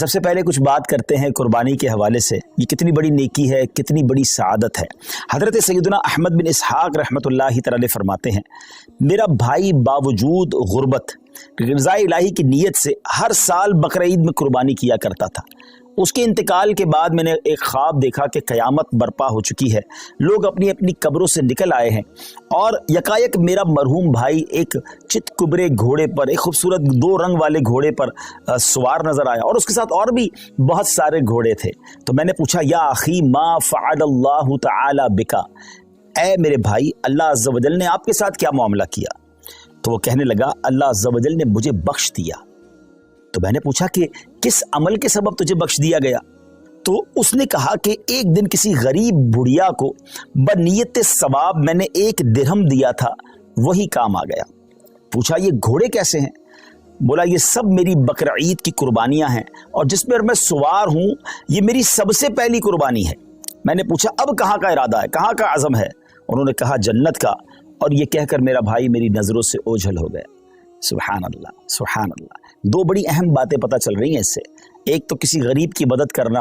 सबसे पहले कुछ बात करते हैं कुर्बानी के हवाले से। ये कितनी बड़ी नेकी है, कितनी बड़ी सआदत है। हज़रत सैयदना अहमद बिन इसहाक़ रहमतुल्लाहि तआला फरमाते हैं, मेरा भाई बावजूद गुर्बत रज़ा इलाही की नीयत से हर साल बकरा ईद में कुर्बानी किया करता था। उसके इंतकाल के बाद मैंने एक ख्वाब देखा कि क़यामत बर्पा हो चुकी है, लोग अपनी अपनी कब्रों से निकल आए हैं और यकायक मेरा मरहूम भाई एक चितकुबरे घोड़े पर, एक खूबसूरत 2 रंग वाले घोड़े पर सवार नज़र आया और उसके साथ और भी बहुत सारे घोड़े थे। तो मैंने पूछा, या अखी मा फ़अलल्लाहु तआला बिका, ऐ मेरे भाई, अल्लाह अज़्ज़ व जल ने आपके साथ क्या मामला किया? तो वो कहने लगा, अल्लाह अज़्ज़ व जल ने मुझे बख्श दिया। तो मैंने पूछा कि किस अमल के सबब तुझे बख्श दिया गया? तो उसने कहा कि एक दिन किसी गरीब बुढ़िया को बनियत सवाब मैंने 1 दिरहम दिया था, वही काम आ गया। पूछा, ये घोड़े कैसे हैं? बोला, ये सब मेरी बकरा ईद की कुर्बानियां हैं और जिस पर मैं सवार हूं ये मेरी सबसे पहली कुर्बानी है। मैंने पूछा, अब कहाँ का इरादा है, कहाँ का अज़म है? उन्होंने कहा, जन्नत का। और ये कहकर मेरा भाई मेरी नज़रों से ओझल हो गया। सुभान अल्लाह, सुभान अल्लाह। 2 बड़ी अहम बातें पता चल रही हैं इससे। एक तो किसी गरीब की मदद करना,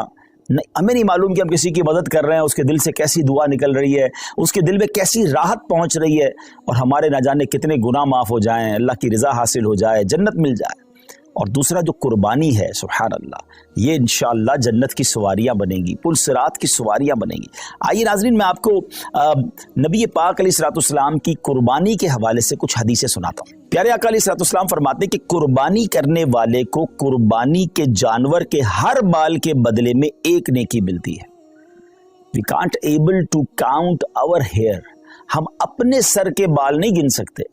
हमें नहीं मालूम कि हम किसी की मदद कर रहे हैं, उसके दिल से कैसी दुआ निकल रही है, उसके दिल में कैसी राहत पहुंच रही है और हमारे ना जाने कितने गुनाह माफ़ हो जाएं, अल्लाह की रज़ा हासिल हो जाए, जन्नत मिल जाए। और दूसरा जो कुर्बानी है, सुभान अल्लाह, ये इंशाअल्लाह जन्नत की सवारियाँ बनेंगी, पुल सिरात की सवारियाँ बनेंगी। आइए नाज़रीन, मैं आपको नबी पाक अलैहिस्सलाम की कुर्बानी के हवाले से कुछ हदीसें सुनाता हूँ। प्यारे आका अलैहिस्सलाम फरमाते हैं कि कुर्बानी करने वाले को कुर्बानी के जानवर के हर बाल के बदले में 1 नेकी मिलती है। We can't able to count our hair, हम अपने सर के बाल नहीं गिन सकते,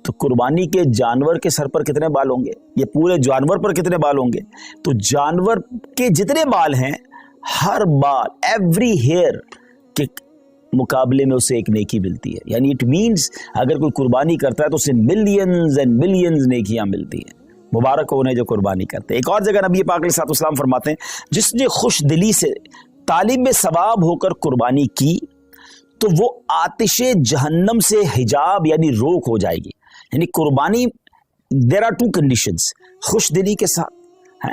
तो कुर्बानी के जानवर के सर पर कितने बाल होंगे, ये पूरे जानवर पर कितने बाल होंगे? तो जानवर के जितने बाल हैं, हर बाल, एवरी हेयर के मुकाबले में उसे 1 नेकी मिलती है। यानी इट मीन्स अगर कोई कुर्बानी करता है तो उसे मिलियंस एंड मिलियंस नेकियां मिलती हैं। मुबारक हो उन्हें जो कुर्बानी करते हैं। एक और जगह नबी पाक अलैहिस्सलाम फरमाते हैं, जिसने खुश दिली से तालिब सवाब होकर कुर्बानी की तो वो आतिशे जहन्नम से हिजाब यानी रोक हो जाएगी। यानी कुर्बानी, देयर आर 2 कंडीशंस, खुश दिली के साथ,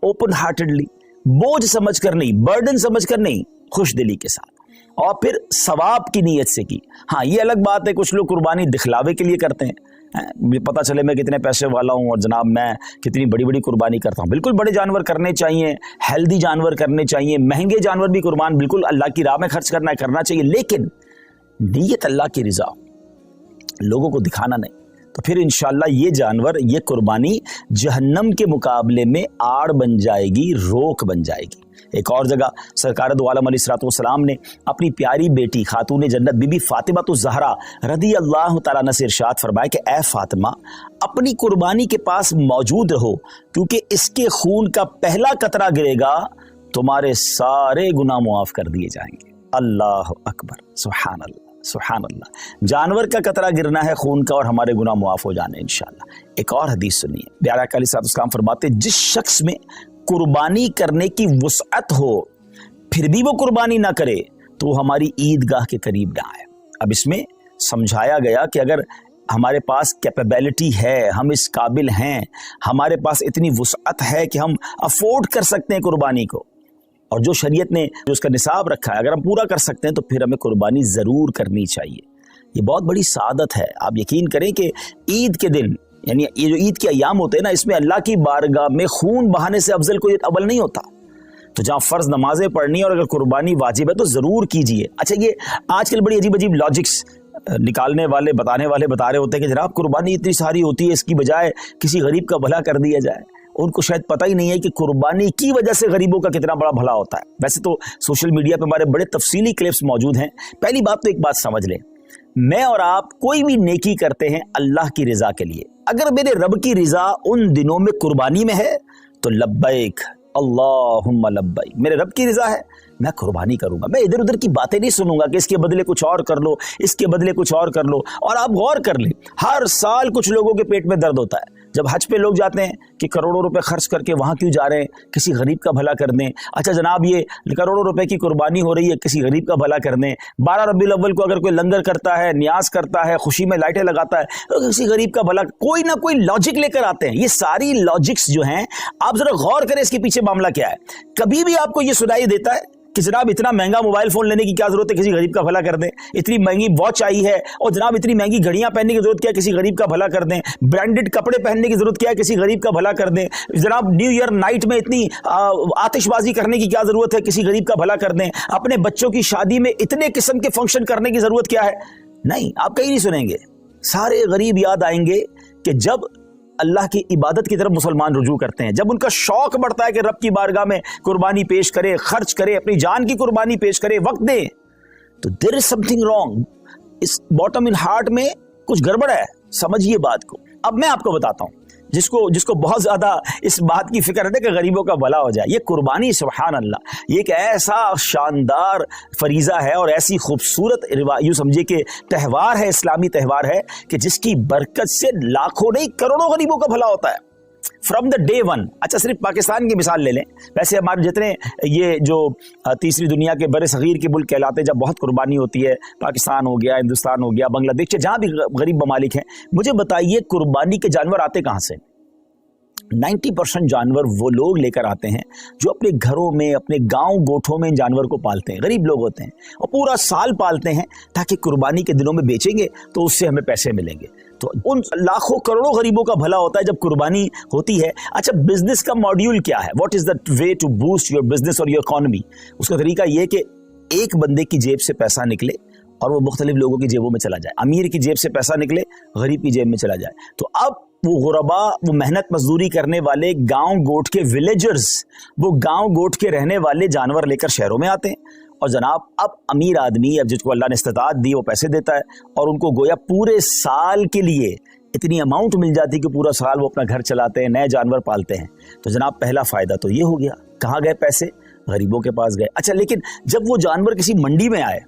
ओपन हार्टेडली, बोझ समझकर नहीं, बर्डन समझकर नहीं, खुश दिली के साथ, और फिर सवाब की नीयत से की। हाँ, ये अलग बात है, कुछ लोग कुर्बानी दिखलावे के लिए करते हैं, पता चले मैं कितने पैसे वाला हूँ और जनाब मैं कितनी बड़ी बड़ी कुर्बानी करता हूँ। बिल्कुल बड़े जानवर करने चाहिए, हेल्दी जानवर करने चाहिए, महंगे जानवर भी कुर्बान बिल्कुल अल्लाह की राह में खर्च करना चाहिए, लेकिन नीयत अल्लाह की रज़ा, लोगों को दिखाना नहीं। तो फिर इंशाअल्लाह ये जानवर, ये कुर्बानी जहन्नम के मुकाबले में आड़ बन जाएगी, रोक बन जाएगी। एक और जगह सरकार दो आलम अलैहिस्सलाम ने अपनी प्यारी बेटी खातून जन्नत बीबी फातिमा तो ज़हरा रदी अल्लाह तआला अन्हा से इरशाद फरमाया कि ऐ फातिमा, अपनी कुर्बानी के पास मौजूद रहो, क्योंकि इसके खून का पहला कतरा गिरेगा तुम्हारे सारे गुनाह मुआफ़ कर दिए जाएंगे। अल्लाह अकबर, सुभान अल्लाह, सुभान अल्लाह। जानवर का कतरा गिरना है खून का और हमारे गुनाह मुआफ़ हो जाने इंशाअल्लाह। एक और हदीस सुनिए, प्यारे आका अलैहिस्सलाम फरमाते, जिस शख्स में कुर्बानी करने की वुसअत हो फिर भी वो कुर्बानी ना करे तो वो हमारी ईदगाह के करीब ना आए। अब इसमें समझाया गया कि अगर हमारे पास कैपेबिलिटी है, हम इस काबिल हैं, हमारे पास इतनी वुसअत है कि हम अफोर्ड कर सकते हैं कुर्बानी को, और जो शरीयत ने जो उसका निसाब रखा है अगर हम पूरा कर सकते हैं तो फिर हमें कुर्बानी ज़रूर करनी चाहिए। ये बहुत बड़ी सादत है। आप यकीन करें कि ईद के दिन, यानी ये जो ईद के अयाम होते हैं ना, इसमें अल्लाह की बारगाह में खून बहाने से अफजल कोई अमल नहीं होता। तो जहाँ फ़र्ज नमाजें पढ़नी है और अगर कुर्बानी वाजिब है तो ज़रूर कीजिए। अच्छा, ये आजकल बड़ी अजीब अजीब लॉजिक्स निकालने वाले, बताने वाले बता रहे होते हैं कि जनाब कुर्बानी इतनी सारी होती है, इसकी बजाय किसी गरीब का भला कर दिया जाए। उनको शायद पता ही नहीं है कि कुर्बानी की वजह से गरीबों का कितना बड़ा भला होता है। वैसे तो सोशल मीडिया पे हमारे बड़े तफसीली क्लिप्स मौजूद हैं। पहली बात तो एक बात समझ लें, मैं और आप कोई भी नेकी करते हैं अल्लाह की रज़ा के लिए। अगर मेरे रब की रज़ा उन दिनों में कुर्बानी में है तो लब्बैक अल्लाहुम्मा लब्बैक, मेरे रब की रज़ा है, मैं कुर्बानी करूंगा। मैं इधर उधर की बातें नहीं सुनूंगा कि इसके बदले कुछ और कर लो, इसके बदले कुछ और कर लो। और आप गौर कर लें, हर साल कुछ लोगों के पेट में दर्द होता है, जब हज पे लोग जाते हैं कि करोड़ों रुपए खर्च करके वहाँ क्यों जा रहे हैं, किसी गरीब का भला कर दें। अच्छा जनाब, ये करोड़ों रुपए की कुर्बानी हो रही है, किसी गरीब का भला कर दें। 12 रबीउल अव्वल को अगर कोई लंगर करता है, न्याज करता है, खुशी में लाइटें लगाता है, तो किसी गरीब का भला, कोई ना कोई लॉजिक लेकर आते हैं। ये सारी लॉजिक्स जो हैं, आप जरा गौर करें इसके पीछे मामला क्या है। कभी भी आपको ये सुनाई देता है कि जनाब इतना महंगा मोबाइल फोन लेने की क्या जरूरत है, किसी गरीब का भला कर दें। इतनी महंगी वॉच आई है, और जनाब इतनी महंगी घड़ियां पहनने की जरूरत क्या है, किसी गरीब का भला कर दें। ब्रांडेड कपड़े पहनने की जरूरत क्या है, किसी गरीब का भला कर दें। जनाब न्यू ईयर नाइट में इतनी आतिशबाजी करने की क्या जरूरत है, किसी गरीब का भला कर दें। अपने बच्चों की शादी में इतने किस्म के फंक्शन करने की जरूरत क्या है। नहीं, आप कहीं नहीं सुनेंगे। सारे गरीब याद आएंगे कि जब अल्लाह की इबादत की तरफ मुसलमान रुजू करते हैं, जब उनका शौक बढ़ता है कि रब की बारगाह में कुर्बानी पेश करे, खर्च करे, अपनी जान की कुर्बानी पेश करे, वक्त दे, तो देयर इज समथिंग रॉन्ग। इस बॉटम इन हार्ट में कुछ गड़बड़ है, समझिए बात को। अब मैं आपको बताता हूं, जिसको बहुत ज्यादा इस बात की फिक्र है कि गरीबों का भला हो जाए। ये कुर्बानी, सुभान अल्लाह, ये एक ऐसा शानदार फरीजा है और ऐसी खूबसूरत यूं समझिए कि त्यौहार है, इस्लामी त्यौहार है कि जिसकी बरकत से लाखों नहीं करोड़ों गरीबों का भला होता है फ्रॉम द डे वन। अच्छा, सिर्फ पाकिस्तान की मिसाल ले लें, वैसे हमारे जितने ये जो तीसरी दुनिया के बड़े सगीर के मुल्क कहलाते हैं, जब बहुत कुर्बानी होती है, पाकिस्तान हो गया, हिंदुस्तान हो गया, बांग्लादेश, जहां भी गरीब ममालिक हैं, मुझे बताइए कुर्बानी के जानवर आते कहां से। 90% जानवर वो लोग लेकर आते हैं जो अपने घरों में, अपने गांव गोठों में इन जानवर को पालते हैं। गरीब लोग होते हैं और पूरा साल पालते हैं ताकि कुर्बानी के दिनों में बेचेंगे तो उससे हमें पैसे मिलेंगे। तो उन लाखों करोड़ों गरीबों का भला होता है जब कुर्बानी होती है। अच्छा, बिजनेस का मॉड्यूल क्या है, what is the way to boost your business और योर इकोनॉमी। उसका तरीका यह कि एक बंदे की जेब से पैसा निकले और वो मुख्तलिफ लोगों की जेबों में चला जाए। अमीर की जेब से पैसा निकले, गरीब की जेब में चला जाए। तो अब वो गुरबा, वो मेहनत मजदूरी करने वाले गांव गोट के विलेजर्स, वो गांव गोट के रहने वाले जानवर लेकर शहरों में आते हैं। और जनाब अब अमीर आदमी, अब जिसको अल्लाह ने इस्तिताअत दी, वो पैसे देता है और उनको गोया पूरे साल के लिए इतनी अमाउंट मिल जाती है कि पूरा साल वो अपना घर चलाते हैं, नए जानवर पालते हैं। तो जनाब पहला फायदा तो ये हो गया। कहाँ गए पैसे? गरीबों के पास गए। अच्छा, लेकिन जब वो जानवर किसी मंडी में आए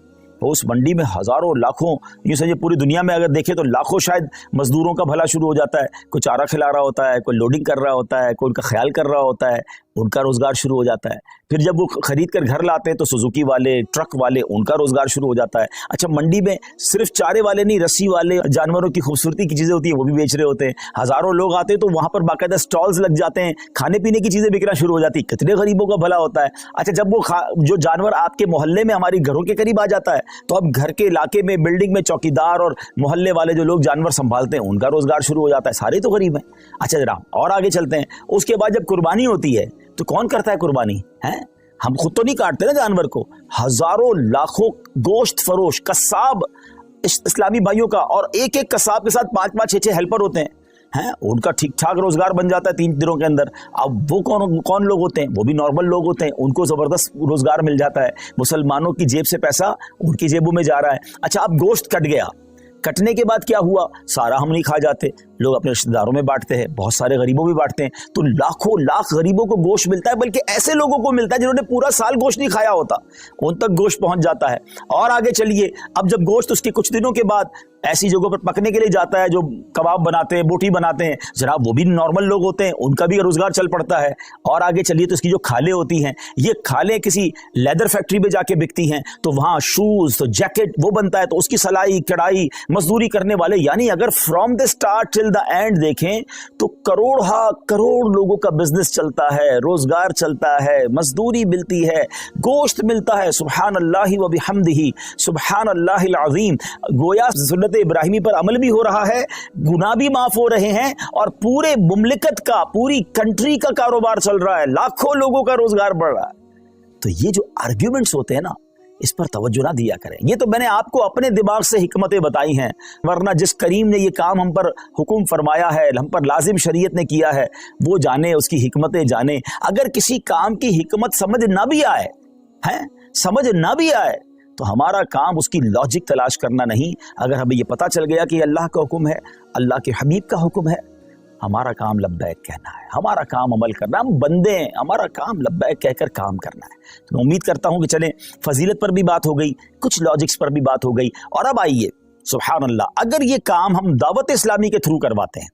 तो उस मंडी में हजारों लाखों, यूँ समझिए पूरी दुनिया में अगर देखें तो लाखों शायद मजदूरों का भला शुरू हो जाता है। कोई चारा खिला रहा होता है, कोई लोडिंग कर रहा होता है, कोई उनका ख्याल कर रहा होता है, उनका रोजगार शुरू हो जाता है। फिर जब वो खरीद कर घर लाते हैं तो सुजुकी वाले, ट्रक वाले, उनका रोजगार शुरू हो जाता है। अच्छा, मंडी में सिर्फ चारे वाले नहीं, रस्सी वाले, जानवरों की खूबसूरती की चीजें होती है वो भी बेच रहे होते हैं। हजारों लोग आते हैं तो वहां पर बाकायदा स्टॉल्स लग जाते हैं, खाने पीने की चीजें बिकना शुरू हो जाती है। कितने गरीबों का भला होता है। अच्छा, जब वो जो जानवर आपके मोहल्ले में, हमारी घरों के करीब आ जाता है तो अब घर के इलाके में, बिल्डिंग में चौकीदार और मोहल्ले वाले जो लोग जानवर संभालते हैं उनका रोजगार शुरू हो जाता है। सारे तो गरीब हैं। अच्छा जरा और आगे चलते हैं। उसके बाद जब कुर्बानी होती है तो कौन करता है कुर्बानी? है हम खुद तो नहीं काटते ना जानवर को। हजारों लाखों गोश्त फरोश कसाब इस्लामी भाइयों का, और एक एक कसाब के साथ 5-5, 6-6 हेल्पर होते हैं। उनका ठीक ठाक रोजगार बन जाता है 3 दिनों के अंदर। अब वो कौन लोग होते हैं? वो भी नॉर्मल लोग होते हैं, उनको जबरदस्त रोजगार मिल जाता है। मुसलमानों की जेब से पैसा उनकी जेबों में जा रहा है। अच्छा, अब गोश्त कट गया, कटने के बाद क्या हुआ? सारा हम नहीं खा जाते, लोग अपने रिश्तेदारों में बांटते हैं, बहुत सारे गरीबों में बांटते हैं। तो लाखों लाख गरीबों को गोश्त मिलता है, बल्कि ऐसे लोगों को मिलता है जिन्होंने पूरा साल गोश्त नहीं खाया होता, उन तक गोश्त पहुंच जाता है। और आगे चलिए, अब जब गोश्त उसके कुछ दिनों के बाद ऐसी जगहों पर पकने के लिए जाता है जो कबाब बनाते हैं, बोटी बनाते हैं, जनाब वो भी नॉर्मल लोग होते हैं, उनका भी रोजगार चल पड़ता है। और आगे चलिए तो इसकी जो खालें होती हैं, ये खालें किसी लेदर फैक्ट्री में जाके बिकती हैं, तो वहां शूज, तो जैकेट वो बनता है, तो उसकी सलाई कढ़ाई मजदूरी करने वाले, यानी अगर from the start till the end देखें तो करोड़ लोगों का बिजनेस चलता है, रोजगार चलता है, मजदूरी मिलती है, गोश्त मिलता है। सुभान अल्लाह व बिहम्दिही, सुभान अल्लाहिल अज़ीम। गोया सुन्नत इब्राहिमी पर अमल भी हो रहा है, गुनाह भी माफ हो रहे हैं, और पूरे मुमलिकत का, पूरी कंट्री का कारोबार चल रहा है, लाखों लोगों का रोजगार बढ़ रहा है। तो ये जो आर्ग्यूमेंट्स होते हैं ना, इस पर तवज्जो ना दिया करें। ये तो मैंने आपको अपने दिमाग से हिकमतें बताई हैं, वरना जिस करीम ने ये काम हम पर हुक्म फरमाया है, हम पर लाजिम शरीयत ने किया है, वो जाने, उसकी हिकमतें जाने। अगर किसी काम की हिकमत समझ ना भी आए, समझ ना भी आए, तो हमारा काम उसकी लॉजिक तलाश करना नहीं। अगर हमें ये पता चल गया कि अल्लाह का हुक्म है, अल्लाह के हबीब का हुक्म है, हमारा काम लब्बैक कहना है, हमारा काम अमल करना। हम बंदे हैं, हमारा काम लब्बैक कहकर काम करना है। तो मैं उम्मीद करता हूं कि चले, फजीलत पर भी बात हो गई, कुछ लॉजिक्स पर भी बात हो गई। और अब आइए, सुभान अल्लाह, अगर ये काम हम दावत इस्लामी के थ्रू करवाते हैं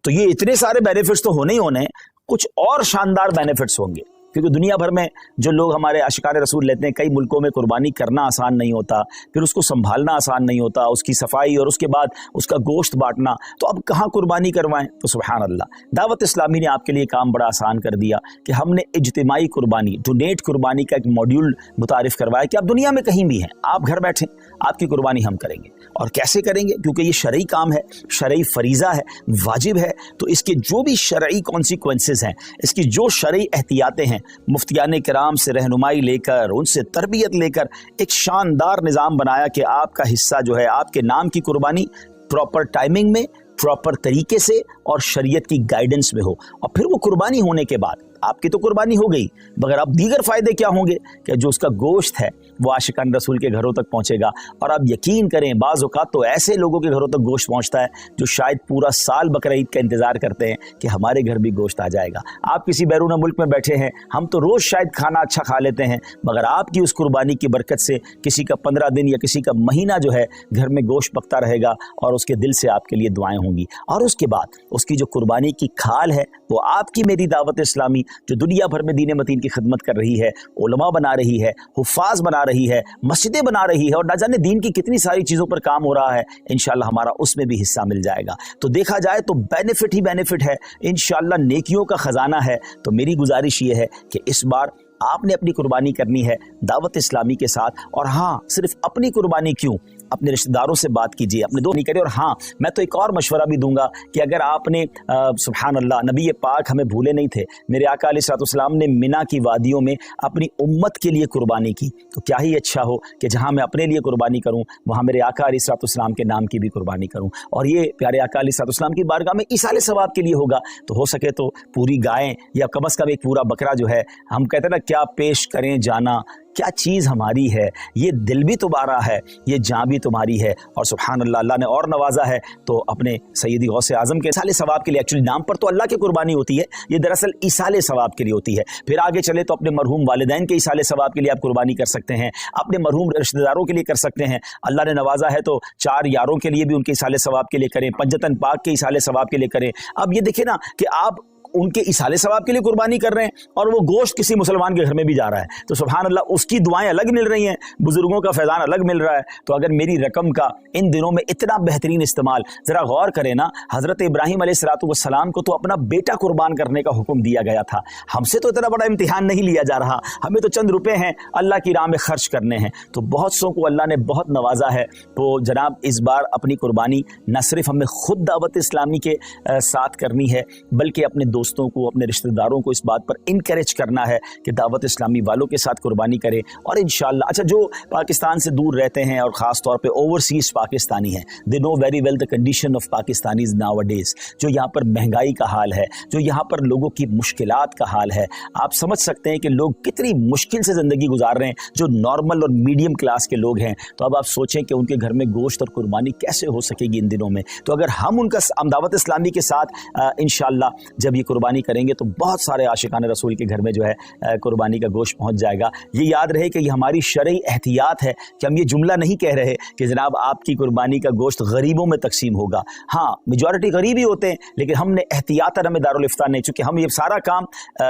तो ये इतने सारे बेनिफिट्स तो होने ही होने हैं, कुछ और शानदार बेनिफिट्स होंगे, क्योंकि दुनिया भर में जो लोग हमारे आशिकाने रसूल लेते हैं, कई मुल्कों में कुर्बानी करना आसान नहीं होता, फिर उसको संभालना आसान नहीं होता, उसकी सफाई और उसके बाद उसका गोश्त बांटना, तो अब कहाँ कुर्बानी करवाएं। तो सुभान अल्लाह, दावत इस्लामी ने आपके लिए काम बड़ा आसान कर दिया कि हमने इज्तिमाई कुर्बानी, डोनेट कुर्बानी का एक मॉड्यूल मुतारिफ करवाया कि आप दुनिया में कहीं भी हैं, आप घर बैठे आपकी कुर्बानी हम करेंगे। और कैसे करेंगे? क्योंकि ये शरई काम है, शरई फरीज़ा है, वाजिब है, तो इसके जो भी शरई कॉन्सिक्वेंसेस हैं, इसकी जो शरई एहतियातें हैं, मुफ्तियाने किराम से रहनुमाई लेकर, उनसे तरबियत लेकर एक शानदार निज़ाम बनाया कि आपका हिस्सा जो है, आपके नाम की कुर्बानी प्रॉपर टाइमिंग में, प्रॉपर तरीके से और शरीयत की गाइडेंस में हो। और फिर वो कुर्बानी होने के बाद आपकी तो कुर्बानी हो गई, मगर अब दीगर फ़ायदे क्या होंगे कि जो उसका गोश्त है वो आशिकान रसूल के घरों तक पहुंचेगा। और आप यकीन करें, बाज़ औक़ात तो ऐसे लोगों के घरों तक गोश्त पहुंचता है जो शायद पूरा साल बकरा ईद का इंतज़ार करते हैं कि हमारे घर भी गोश्त आ जाएगा। आप किसी बैरून मुल्क में बैठे हैं, हम तो रोज़ शायद खाना अच्छा खा लेते हैं, मगर आपकी उस कुर्बानी की बरकत से किसी का 15 दिन या किसी का महीना जो है घर में गोश्त पकता रहेगा और उसके दिल से आपके लिए दुआएं होंगी। और उसके बाद उसकी जो कुर्बानी की खाल है वो आपकी मेरी दावत इस्लामी जो दुनिया भर में दीन मतीन की खिदमत कर रही है, उलमा बना रही है, हुफ़ाज़ बना रही है, मस्जिदें बना रही है, और ना जाने दीन की कितनी सारी चीज़ों पर काम हो रहा है, इंशाअल्लाह हमारा उसमें भी हिस्सा मिल जाएगा। तो देखा जाए तो बेनिफिट ही बेनिफिट है, इंशाअल्लाह नेकियों का ख़जाना है। तो मेरी गुजारिश ये है कि इस बार आपने अपनी कुर्बानी करनी है दावत इस्लामी के साथ। और हाँ, सिर्फ अपनी कुर्बानी क्यों, अपने रिश्तेदारों से बात कीजिए, अपने दोस्त नहीं करें। और हाँ, मैं तो एक और मशवरा भी दूंगा कि अगर आपने सुभान अल्लाह, नबी पाक हमें भूले नहीं थे, मेरे आका अलैहिस्सलाम ने मिना की वादियों में अपनी उम्मत के लिए कुर्बानी की, तो क्या ही अच्छा हो कि जहाँ मैं अपने लिए कुर्बानी करूँ वहाँ मेरे आका अलैहिस्सलाम के नाम की भी कुर्बानी करूँ। और ये प्यारे आका अलैहिस्सलाम की बारगाह में इसाले सवाब के लिए होगा। तो हो सके तो पूरी गायें या कम अज़ कम एक पूरा बकरा जो है, हम कहते हैं ना, क्या पेश करें जाना, क्या चीज़ हमारी है, ये दिल भी तुम्हारा है, ये जान भी तुम्हारी है। और सुभान अल्लाह, अल्लाह ने और नवाजा है तो अपने सैयदी गौसे आज़म के इसाले सवाब के लिए। एक्चुअली नाम पर तो अल्लाह की कुर्बानी होती है, ये दरअसल इसाले सवाब के लिए होती है। फिर आगे चले तो अपने मरहूम वालिदैन के इसाले सवाब के लिए आप कुर्बानी कर सकते हैं, अपने मरहूम रिश्तेदारों के लिए कर सकते हैं। अल्लाह ने नवाजा है तो 4 यारों के लिए भी उनके इसाले सवाब के लिए करें, पंजतन पाक के इसाले सवाब के लिए करें। अब ये देखिए ना कि आप उनके इसाले सवाब के लिए कुर्बानी कर रहे हैं और वो गोश्त किसी मुसलमान के घर में भी जा रहा है, तो सुभान अल्लाह, उसकी दुआएं अलग मिल रही हैं, बुजुर्गों का फैज़ान अलग मिल रहा है। तो अगर मेरी रकम का इन दिनों में इतना बेहतरीन इस्तेमाल, ज़रा गौर करें ना, हज़रत इब्राहीम अलैहिस्सलाम को तो अपना बेटा कुर्बान करने का हुक्म दिया गया था। हमसे तो इतना बड़ा इम्तिहान नहीं लिया जा रहा, हमें तो चंद रुपए हैं अल्लाह की राह में खर्च करने हैं। तो बहुत सौ को अल्लाह ने बहुत नवाजा है। तो जनाब, इस बार अपनी कुर्बानी न सिर्फ हमें खुद दावत इस्लामी के साथ करनी है, बल्कि अपने दोस्तों को, अपने रिश्तेदारों को इस बात पर इनकरेज करना है कि दावत इस्लामी वालों के साथ कुर्बानी करें। और इंशाअल्लाह, अच्छा, जो पाकिस्तान से दूर रहते हैं और ख़ास तौर पे ओवरसीज़ पाकिस्तानी हैं, they know very well the condition of Pakistanis nowadays, जो यहाँ पर महंगाई का हाल है, जो यहाँ पर लोगों की मुश्किलात का हाल है। आप समझ सकते हैं कि लोग कितनी मुश्किल से ज़िंदगी गुजार रहे हैं, जो नॉर्मल और मीडियम क्लास के लोग हैं। तो अब आप सोचें कि उनके घर में गोश्त और कुर्बानी कैसे हो सकेगी इन दिनों में। तो अगर हम उनका दावत इस्लामी के साथ इंशाअल्लाह जब ये कुर्बानी करेंगे तो बहुत सारे आशिकान रसूल के घर में जो है कुर्बानी का गोश्त पहुंच जाएगा। ये याद रहे कि ये हमारी शरई एहतियात है कि हम ये जुमला नहीं कह रहे कि जनाब आपकी कुर्बानी का गोश्त गरीबों में तकसीम होगा। हाँ, मेजॉरिटी गरीब ही होते हैं, लेकिन हमने एहतियातन हमें दारुल इफ्तार नहीं, चूँकि हम ये सारा काम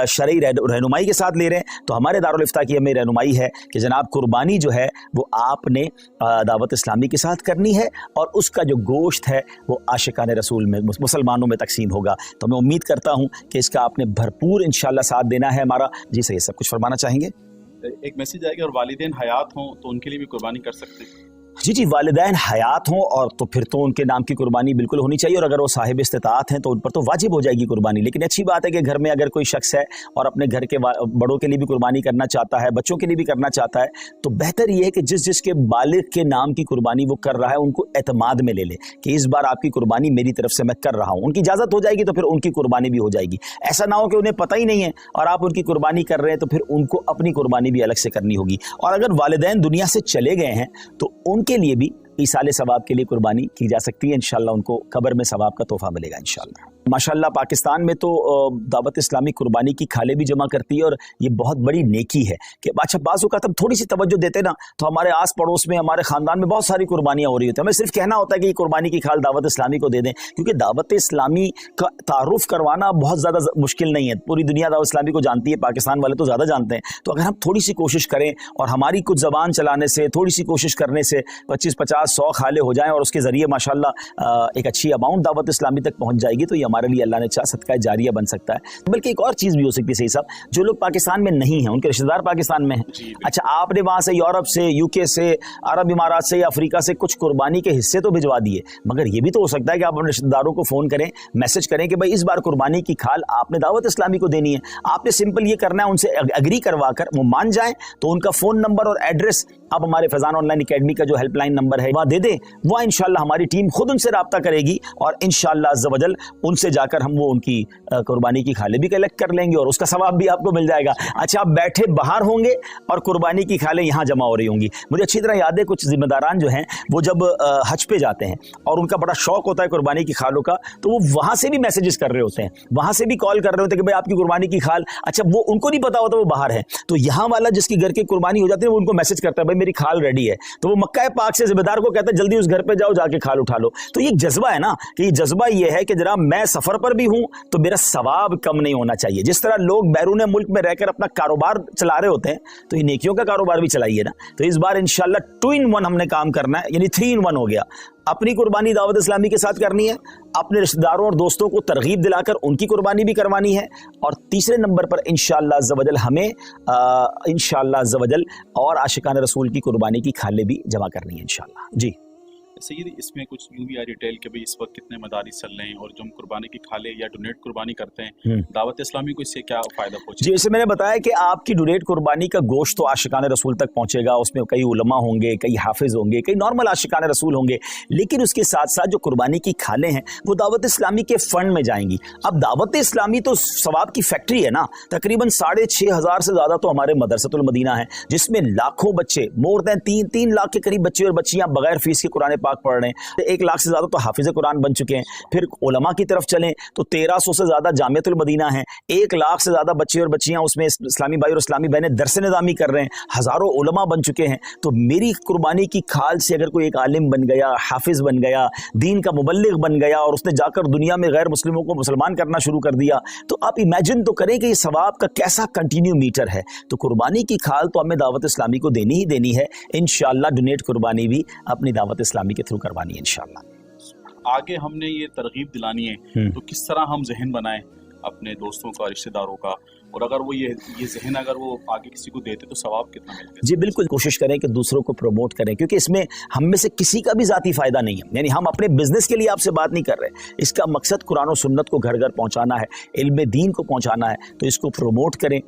शरई रहनुमाई के साथ ले रहे हैं, तो हमारे दारुल इफ्तार की हमें रहनुमाई है कि जनाब कुर्बानी जो है वो आपने दावत इस्लामी के साथ करनी है और उसका जो गोश्त है वो आशिकान रसूल में, मुसलमानों में तकसीम होगा। तो मैं उम्मीद करता हूँ कि इसका आपने भरपूर इंशाअल्लाह साथ देना है हमारा। जी सही, सब कुछ फरमाना चाहेंगे? एक मैसेज आएगा, और वालिदैन हयात हों तो उनके लिए भी कुर्बानी कर सकते हैं? जी जी, वालिदैन हयात हों और तो फिर तो उनके नाम की कुर्बानी बिल्कुल होनी चाहिए, और अगर वो साहिब इस्तिताअत हैं तो उन पर तो वाजिब हो जाएगी कुर्बानी। लेकिन अच्छी बात है कि घर में अगर कोई शख्स है और अपने घर के बड़ों के लिए भी कुर्बानी करना चाहता है, बच्चों के लिए भी करना चाहता है, तो बेहतर ये है कि जिस जिसके बालिग के नाम की कुर्बानी वो कर रहा है उनको एतमाद में ले ले कि इस बार आपकी कुर्बानी मेरी तरफ से मैं कर रहा हूँ। उनकी इजाज़त हो जाएगी तो फिर उनकी कुर्बानी भी हो जाएगी। ऐसा ना हो कि उन्हें पता ही नहीं है और आप उनकी कुर्बानी कर रहे हैं, तो फिर उनको अपनी कुर्बानी भी अलग से करनी होगी। और अगर वालिदैन दुनिया से चले गए हैं तो उनके लिए भी ईसाले सवाब के लिए कुर्बानी की जा सकती है। इंशाअल्लाह उनको कब्र में सवाब का तोहफा मिलेगा इंशाअल्लाह। माशाल्लाह पाकिस्तान में तो दावत इस्लामी कुर्बानी की खाले भी जमा करती है और ये बहुत बड़ी नेकी है कि अच्छा बाज़ औक़ात हम थोड़ी सी तवज्जो देते ना तो हमारे आस पड़ोस में हमारे ख़ानदान में बहुत सारी कुर्बानियाँ हो रही होती हैं। हमें सिर्फ कहना होता है कि ये कुर्बानी की खाल दावत इस्लामी को दे दें, क्योंकि दावत इस्लामी का तारुफ करवाना बहुत ज़्यादा मुश्किल नहीं है। पूरी दुनिया दावत इस्लामी को जानती है, पाकिस्तान वाले तो ज़्यादा जानते हैं। तो अगर हम थोड़ी सी कोशिश करें और हमारी कुछ ज़बान चलाने से, थोड़ी सी कोशिश करने से 25, 50, 100 खाले हो जाएँ और उसके ज़रिए माशाल्लाह एक अच्छी अमाउंट दावत इस्लामी तक पहुँच जाएगी, तो ये हमारे लिए अल्लाह ने चाहा सदका जारिया बन सकता है। बल्कि एक और चीज़ भी हो सकती है सही साहब, जो लोग पाकिस्तान में नहीं हैं, उनके रिश्तेदार पाकिस्तान में हैं। अच्छा, आपने वहाँ से यूरोप से, यूके से, अरब इमारात से या अफ्रीका से कुछ कुर्बानी के हिस्से तो भिजवा दिए, मगर ये भी तो हो सकता है कि आप अपने रिश्तेदारों को फ़ोन करें, मैसेज करें कि भाई इस बार कुर्बानी की खाल आपने दावत इस्लामी को देनी है। आपने सिंपल ये करना है, उनसे एग्री करवा कर वो मान जाएं तो उनका फ़ोन नंबर और एड्रेस आप हमारे फैज़ान ऑनलाइन अकेडमी का जो हेल्पलाइन नंबर है वहाँ दे दें। वहाँ इंशाल्लाह हमारी टीम खुद उनसे रब्ता करेगी और इंशाल्लाह अज़्ज़ वजल उनसे जाकर हम वो उनकी कुर्बानी की खाले भी कलेक्ट कर लेंगे और उसका सवाब भी आपको मिल जाएगा। अच्छा, आप बैठे बाहर होंगे और कुर्बानी की खालें यहाँ जमा हो रही होंगी। मुझे अच्छी तरह याद है कुछ जिम्मेदारान जो हैं वो जब हज पे जाते हैं और उनका बड़ा शौक होता है कुर्बानी की खालों का, तो वो वहाँ से भी मैसेजेस कर रहे होते हैं, वहाँ से भी कॉल कर रहे होते हैं कि भाई आपकी कुर्बानी की खाल। अच्छा, वो उनको नहीं पता होता वो बाहर है, तो यहाँ वाला जिसकी घर की कुर्बानी हो जाती है वो उनको मैसेज करता है भाई मेरी खाल रेडी है, तो वो मक्का पाक से जिम्मेदार को कहता है जल्दी उस घर पे जाओ, जाके खाल उठा लो। तो ये जज्बा है ना, कि ये जज्बा ये है कि जनाब मैं सफर पर भी हूँ तो मेरा सवाब कम नहीं होना चाहिए। जिस तरह लोग बैरून मुल्क में रहकर अपना कारोबार चला रहे होते हैं, तो ये नेकियों का कारोबार भी चलाइए ना। तो इस बार इंशाल्लाह 2 in 1 हमने काम करना है, यानी 3 in 1 हो गया। अपनी कुर्बानी दावत इस्लामी के साथ करनी है, अपने रिश्तेदारों और दोस्तों को तरगीब दिलाकर उनकी कुर्बानी भी करवानी है, और तीसरे नंबर पर इंशाअल्लाह अज़्ज़ वजल हमें इंशाअल्लाह अज़्ज़ वजल और आशिकान रसूल की कुर्बानी की खाले भी जमा करनी है इंशाअल्लाह। जी सही, इसमें कुछ यूँ भी आ डिटेल कि भाई इस वक्त कितने मदारिस चल रहे हैं और जो हम कुर्बानी की खाले या डोनेट कुर्बानी करते हैं, दावत इस्लामी को इससे क्या फ़ायदा पहुँचे? जी, जैसे मैंने बताया कि आपकी डोनेट कुर्बानी का गोश्त तो आशिकान रसूल तक पहुँचेगा, उसमें कई उलमा होंगे, कई हाफिज होंगे, कई नॉर्मल आशिकान रसूल होंगे, लेकिन उसके साथ साथ जो कुर्बानी की खालें हैं वो दावत इस्लामी के फंड में जाएंगी। अब दावत इस्लामी तो सवाब की फैक्ट्री है ना, तकरीबन 6,500 से ज़्यादा तो हमारे मदरसतुल मदीना है, जिसमें लाखों बच्चे, मोर देन 3 लाख के करीब बच्चे और बच्चियाँ बगैर फीस के कुरान पाक पढ़ रहे हैं। 1 लाख से ज़्यादा तो हाफिज़ कुरान बन चुके हैं। फिर उलमा की तरफ चलें तो 1300 से ज़्यादा जामियतुल मदीना है, 1 लाख से ज़्यादा बच्चे और बच्चियाँ उसमें इस्लामी भाई और इस्लामी बहनें दरस निज़ामी कर रहे हैं, हज़ारों उलमा बन चुके हैं। तो मेरी कुर्बानी की खाल से अगर कोई एक आलिम बन गया, हाफिज़ बन गया, दीन का मुबल्लिग बन गया और उसने जाकर दुनिया में गैर मुस्लिमों को मुसलमान करना शुरू कर दिया, तो आप इमेजिन तो करें कि ये सवाब का कैसा कंटिन्यू मीटर है। तो कुर्बानी की खाल तो हमें दावत इस्लामी को देनी ही देनी है। इंशाअल्लाह डोनेट कुर्बानी भी अपनी दावत इस्लामी के थ्रू करवानी है इंशाअल्लाह। आगे हमने ये तरगीब दिलानी है तो किस तरह हम जहन बनाएं अपने दोस्तों का, रिश्तेदारों का, और अगर वो ये जहन अगर वो आगे किसी को देते तो सवाब कितना मिलता है? जी बिल्कुल, कोशिश करें कि दूसरों को प्रमोट करें, क्योंकि इसमें हम में से किसी का भी ज़ाती फ़ायदा नहीं है। यानी हम अपने बिजनेस के लिए आपसे बात नहीं कर रहे, इसका मकसद कुरान और सुन्नत को घर घर पहुँचाना है, इल्म दीन को पहुँचाना है। तो इसको प्रमोट करें।